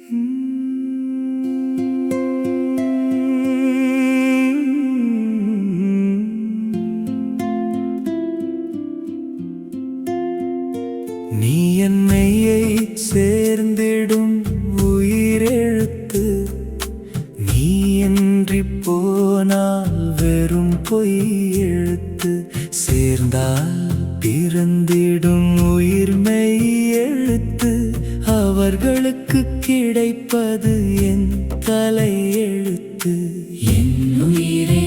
நீ என்னையை சேர்ந்திடும் உயிரெழுத்து, நீ இன்றி போனால் வெறும் பொய் எழுத்து. சேர்ந்தால் பிறந்திடும் உயிர்மெய் எழுத்து, அவர்களுக்கு கிடைப்பது என் தலையெழுத்து. என் உயிரே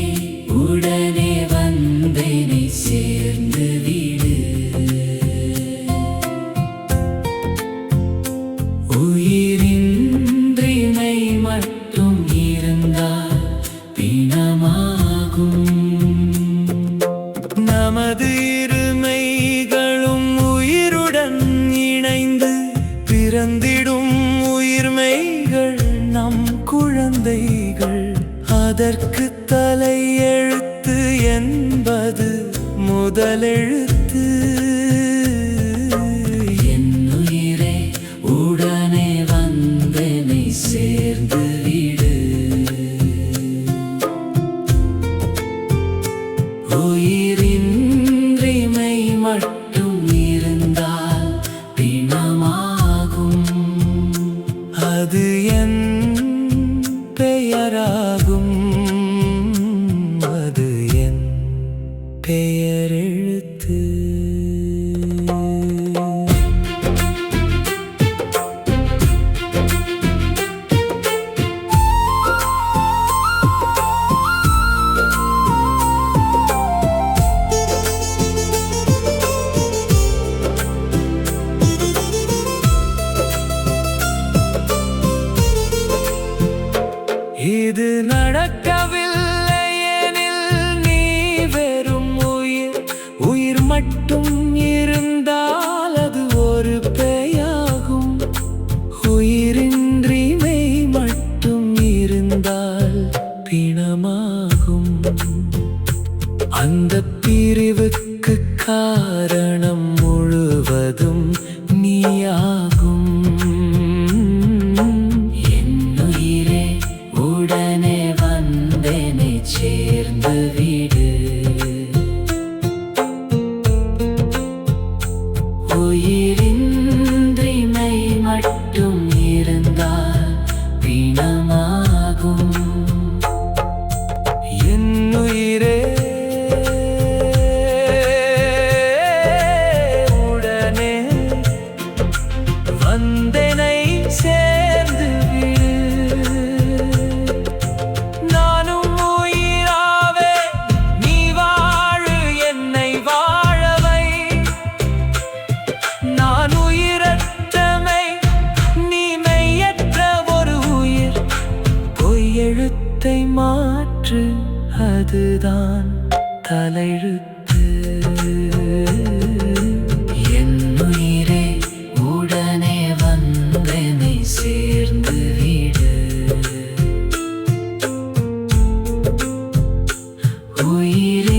உடனே வந்தேனை சேர்ந்து விடு. உயிரின்றிமை மட்டும் இருந்தால் பிணமாகும். நமது இருமைகளும் உயிருடன் இணைந்து பிறந்திடும் உயிர்மெய்கள் நம் குழந்தைகள். அதற்கு தலையெழுத்து என்பது முதலெழுத்து. என் உயிரே உடனே வந்தேனை சேர்ந்து விடு. உயிரின்றிமை மட்டும் இருந்தால் பிணமாகும். அது என் பெயராகும், அது என் பெயரெழுத்து. இது நடக்கவில்லை எனில் நீ வெறும் உயிர். உயிர் மட்டும் இருந்தால் அது ஒரு பேயாகும். உயிரின்றிமை மட்டும் இருந்தால் பிணமாகும். அந்த பிரிவுக்கு காரணம் முழுவதும் நீயாகும். உடனே வந்தேனை சேர்ந்து விடு. உயிரின்றிமை மட்டும் இருந்தால் பிணமாகும். என் உயிரே உடனே வந்தேனை சேர்ந்து விடு. நானும் உயிராவே நீ வாழு என்னை வாழவை. நான் உயிரற்றமை நீ மெய்யற்ற ஒரு உயிர். பொய் எழுத்தை மாற்று, அதுதான் தலையெழுத்து. என் உயிரே உடனே வந்தேனை சேர்ந்து விடு. உயிரே